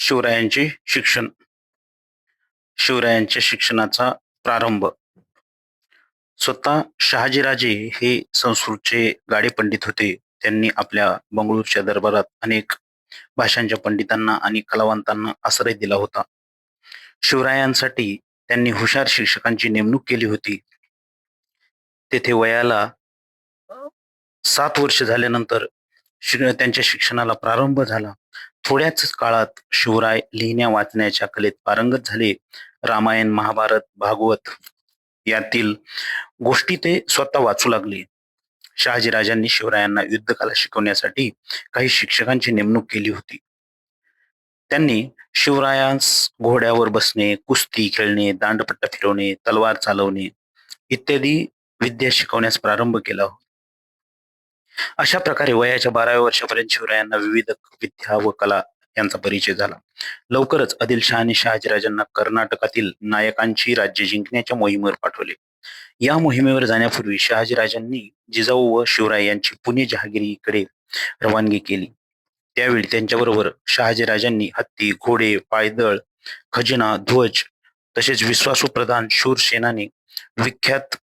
शिवरायांचे शिक्षण. शिवरायांच्या शिक्षणाचा प्रारंभ. स्वतः शहाजीराजे हे संस्कृतचे गाडे पंडित होते. त्यांनी आपल्या बंगळूरच्या दरबारात अनेक भाषांच्या पंडितांना आणि कलावंतांना आश्रय दिला होता. शिवरायांसाठी त्यांनी हुशार शिक्षकांची नेमणूक केली होती. तेथे वयाला 7 वर्ष झाल्यानंतर त्यांच्या शिक्षणाला प्रारंभ झाला. थोड्याच काळात शिवराय लिहिण्या वाचण्याच्या कलेत पारंगत झाले. रामायण, महाभारत, भागवत यातील गोष्टी ते स्वतः वाचू लागले. शहाजीराजांनी शिवरायांना युद्धकला शिकवण्यासाठी काही शिक्षकांची नेमणूक केली होती. त्यांनी शिवरायांस घोड्यावर बसणे, कुस्ती खेळणे, दांडपट्टा फिरवणे, तलवार चालवणे इत्यादी विद्या शिकवण्यास प्रारंभ केला. अशा प्रकारे वयाच्या 12व्या वर्षापर्यंत शिवरायांना विविध विद्या व कला यांचा परिचय झाला. लवकरच आदिलशहाने शहाजीराजांना कर्नाटकातील नायकांची राज्य जिंकण्याच्या मोहिमेवर पाठवले. या मोहिमेवर जाण्यापूर्वी शहाजीराजांनी जिजाऊ व शिवराय यांची पुणे जहागिरीकडे रवानगी केली. त्यावेळी त्यांच्याबरोबर शहाजीराजांनी हत्ती, घोडे, पायदळ, खजिना, ध्वज तसेच विश्वासू प्रधान, शूर सेनानी, विख्यात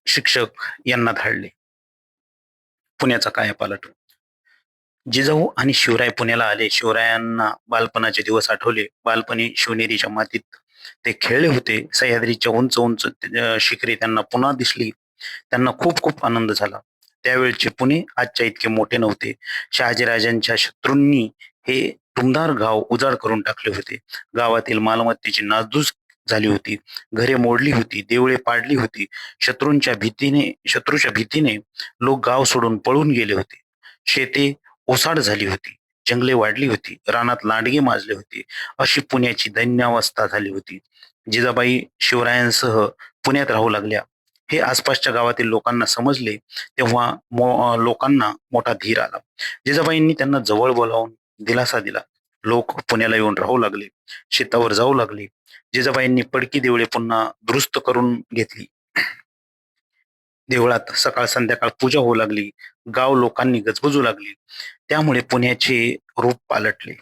शिक्षक यांना धाडले. पुण्याचा कायापालट. जिजाऊ आणि शिवराय पुण्याला आले. शिवरायांना बालपणाचे दिवस आठवले. बालपणी शिवनेरीच्या मातीत ते खेळले होते. सह्याद्रीच्या उंच उंच शिखरे त्यांना पुन्हा दिसली. त्यांना खूप खूप आनंद झाला. त्यावेळचे पुणे आजच्या इतके मोठे नव्हते. शहाजीराजांच्या शत्रूंनी हे टुमदार गाव उजाड करून टाकले होते. गावातील मालमत्तेची नासधूस झाली होती. घरे मोडली होती, देवळे पाडली होती. शत्रूच्या भीतीने लोक गाव सोडून पळून गेले होते. शेते ओसाड झाली होती, जंगले वाढली होती, रानात लांडगे माजले होते. अशी पुण्याची दैन्यावस्था झाली होती. जिजाबाई शिवरायांसह पुण्यात राहू लागल्या. हे आसपासच्या गावातील लोकांना समजले तेव्हा लोकांना मोठा धीर आला. जिजाबाईंनी त्यांना जवळ बोलावून दिलासा दिला. लोक पुण्याला येऊन राहू लागले, शेतावर जाऊ लागले. जिजाबाईंनी पडकी देवळे पुन्हा दुरुस्त करून घेतली. देवळात सकाळ संध्याकाळ पूजा होऊ लागली. गाव लोकांनी गजबजू लागली. त्यामुळे पुण्याचे रूप पालटले.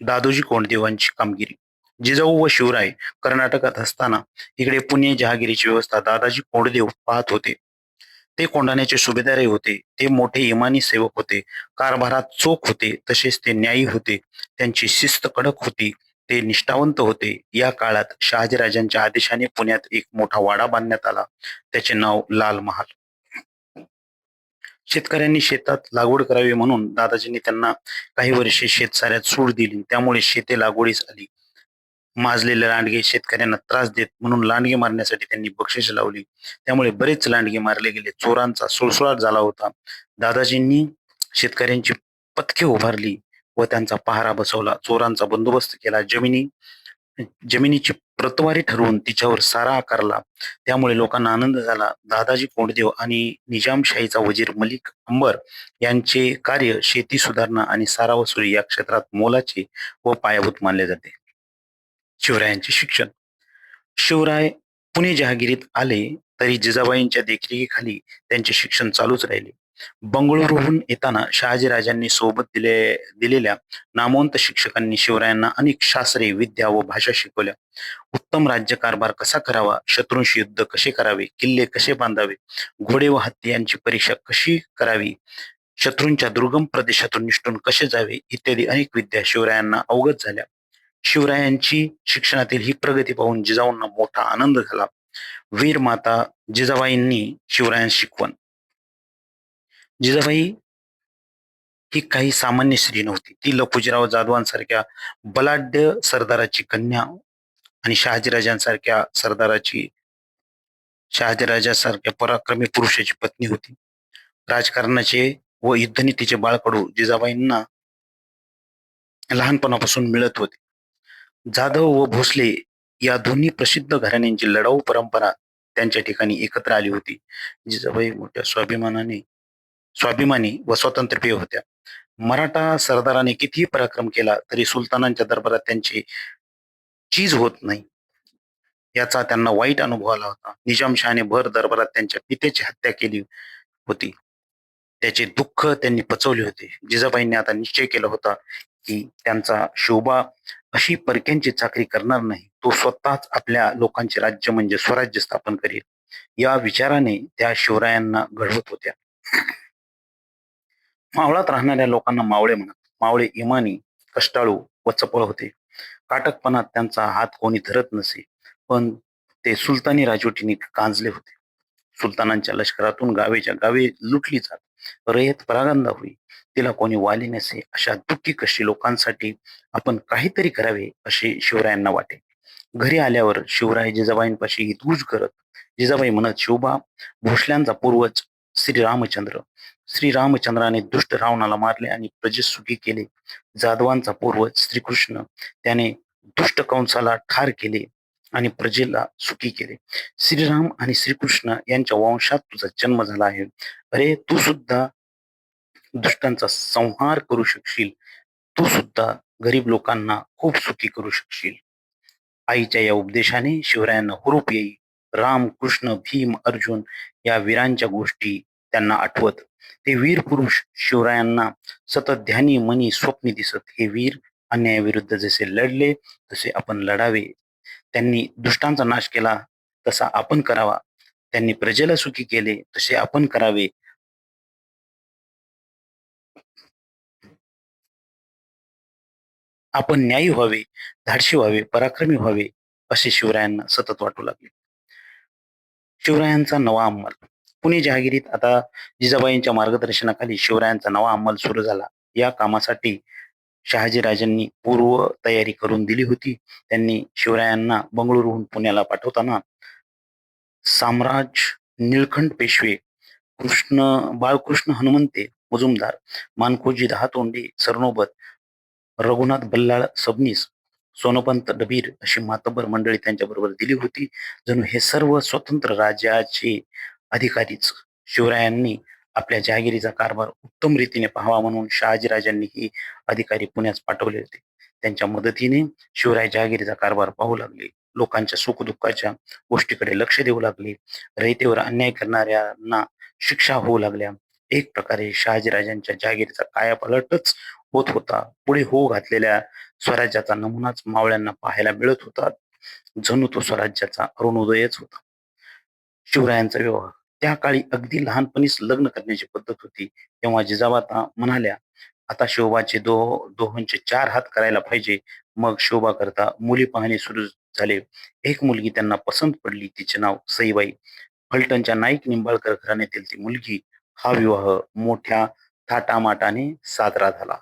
दादोजी कोंडदेवांची कामगिरी. जिजाऊ व शिवराय कर्नाटकात असताना इकडे पुणे जहागिरीची व्यवस्था दादाजी कोंडदेव पाहत होते. ते कोंढाण्याचे सुभेदारही होते. ते मोठे इमानी सेवक होते. कारभारात चोख होते, तसेच ते न्यायी होते. त्यांची शिस्त कडक होती. ते निष्ठावंत होते. या काळात शहाजीराजांच्या आदेशाने पुण्यात एक मोठा वाडा बांधण्यात आला. त्याचे नाव लाल महाल. शेतकऱ्यांनी शेतात लागवड करावी म्हणून दादाजींनी त्यांना काही वर्षे शेतसाऱ्यात सूट दिली. त्यामुळे शेते लागवडीस आली. माजलेले लांडगे शेतकऱ्यांना त्रास देत म्हणून लांडगे मारण्यासाठी त्यांनी बक्षिसे लावली. त्यामुळे बरेच लांडगे मारले गेले. चोरांचा सुळसुळाट झाला होता. दादाजींनी शेतकऱ्यांची पथके उभारली व त्यांचा पहारा बसवला. चोरांचा बंदोबस्त केला. जमिनीची प्रतवारी ठरवून तिच्यावर सारा आकारला. त्यामुळे लोकांना आनंद झाला. दादाजी कोंडदेव आणि निजामशाहीचा वजीर मलिक अंबर यांचे कार्य शेती सुधारणा आणि सारा वसुली या क्षेत्रात मोलाचे व पायाभूत मानले जाते. शिवरायांचे शिक्षण. शिवराय पुणे जहागिरीत आले तरी जिजाबाईंच्या देखरेखीखाली त्यांचे शिक्षण चालूच राहिले. बंगळुरूहून येताना शहाजीराजांनी सोबत दिलेल्या नामवंत शिक्षकांनी शिवरायांना अनेक शास्त्रे, विद्या व भाषा शिकवल्या. उत्तम राज्यकारभार कसा करावा, शत्रूंशी युद्ध कसे करावे, किल्ले कसे बांधावे, घोडे व हत्ती यांची परीक्षा कशी करावी, शत्रूंच्या दुर्गम प्रदेशातून निष्ठून कसे जावे इत्यादी अनेक विद्या शिवरायांना अवगत झाल्या. शिवरायांची शिक्षणातील ही प्रगती पाहून जिजाऊंना मोठा आनंद झाला. वीर माता जिजाबाईंनी शिवरायांस शिकवण. जिजाबाई ही काही सामान्य स्त्री नव्हती. ती लखुजीराव जाधवांसारख्या बलाढ्य सरदाराची कन्या आणि शहाजीराजासारख्या पराक्रमी पुरुषाची पत्नी होती. राजकारणाचे व युद्धनीतीचे बाळकडू जिजाबाईंना लहानपणापासून मिळत होते. जाधव व भोसले या दोन्ही प्रसिद्ध घराण्यांची लढाऊ परंपरा त्यांच्या ठिकाणी एकत्र आली होती. जिजाबाई मोठ्या स्वाभिमानी व स्वातंत्र्यप्रिय होत्या. मराठा सरदाराने कितीही पराक्रम केला तरी सुलतानांच्या दरबारात त्यांची चीज होत नाही, याचा त्यांना वाईट अनुभव आला होता. निजामशहाने भर दरबारात त्यांच्या पितेची हत्या केली होती. त्याचे दुःख त्यांनी पचवले होते. जिजाबाईंनी आता निश्चय केला होता की त्यांचा शिवबा अशी परक्यांची चाकरी करणार नाही. तो स्वतःच आपल्या लोकांचे राज्य म्हणजे स्वराज्य स्थापन करेल. या विचाराने त्या शिवरायांना घडवत होत्या. मावळात राहणाऱ्या लोकांना मावळे म्हणत. मावळे इमानी, कष्टाळू व चपळ होते. काटकपणात त्यांचा हात कोणी धरत नसे. पण ते सुलतानी राजवटीने गांजले होते. सुलतानांच्या लष्करातून गावेच्या गावे लुटली जात. रयत परागंदा होई. तिला कोणी वाली नसे. अशा दुःखी कष्टी लोकांसाठी आपण काहीतरी करावे असे शिवरायांना वाटे. घरी आल्यावर शिवराय जिजाबाईंपाशी हितगुज करत. जिजाबाई म्हणत, शिवबा, भोसल्यांचा पूर्वज श्रीरामचंद्र श्रीरामचंद्राने दुष्ट रावणाला मारले आणि प्रजेस सुखी केले. जाधवांचा पूर्वज श्रीकृष्ण त्याने दुष्ट कंसाला ठार केले आणि प्रजेला सुखी केले. श्रीराम आणि श्रीकृष्ण यांच्या वंशात तुझा जन्म झाला आहे. अरे, तू सुद्धा दुष्टांचा संहार करू शकशील. तू सुद्धा गरीब लोकांना खूप सुखी करू शकशील. आईच्या या उपदेशाने शिवरायांना हुरूप येई. राम, कृष्ण, भीम, अर्जुन या वीरांच्या गोष्टी त्यांना आठवत. ते वीर पुरुष शिवरायांना सतत ध्यानी मनी स्वप्नी दिसत. हे वीर अन्यायाविरुद्ध जसे लढले तसे आपण लढावे. त्यांनी दुष्टांचा नाश केला तसा आपण करावा. त्यांनी प्रजेला सुखी केले तसे आपण करावे. आपण न्यायी व्हावे, धाडशी व्हावे, पराक्रमी व्हावे असे शिवरायांना सतत वाटू लागले. शिवरायांचा नवा अंमल. पुणे जहागिरीत आता जिजाबाईंच्या मार्गदर्शनाखाली शिवरायांचा नवा अंमल सुरू झाला. या कामासाठी शहाजीराजांनी पूर्व तयारी करून दिली होती. त्यांनी शिवरायांना बंगळुरूहून पुण्याला पाठवताना साम्राज निळकंठ पेशवे, कृष्ण बाळकृष्ण हनुमंते मुजुमदार, मानकोजी दहातोंडे सरनोबत, रघुनाथ बल्लाळ सबनीस, सोनोपंत डबीर अशी मातब्बर मंडळी त्यांच्याबरोबर दिली होती. जणू हे सर्व स्वतंत्र राज्याचे अधिकारीच. शिवरायांनी आपल्या जहागिरीचा कारभार उत्तम रीतीने पाहावा म्हणून शहाजीराजांनी ही अधिकारी पुण्यास पाठवले होते. त्यांच्या मदतीने शिवराय जहागिरीचा कारभार पाहू लागले. लोकांच्या सुखदुःखाच्या गोष्टीकडे लक्ष देऊ लागले. रयतेवर अन्याय करणाऱ्यांना शिक्षा होऊ लागल्या. एक प्रकारे शहाजीराजांच्या जहागिरीचा कायापालटच होत होता. पुढे होऊ घातलेल्या स्वराज्याचा नमुनाच मावळ्यांना पाहायला मिळत होता. जणू तो स्वराज्याचा अरुणोदयच होता. शिवरायांचा विवाह. त्या काळी अगदी लहानपणीच लग्न करण्याची पद्धत होती. तेव्हा जिजाबाता म्हणाल्या, आता शिवबाचे दोहोंचे 4 हात करायला पाहिजे. मग शिवबा करता मुली पाहणे सुरू झाले. एक मुलगी त्यांना पसंत पडली. तिचे नाव सईबाई. फलटणच्या नाईक निंबाळकर घराण्यातील ती मुलगी. हा विवाह मोठ्या थाटामाटाने साजरा झाला.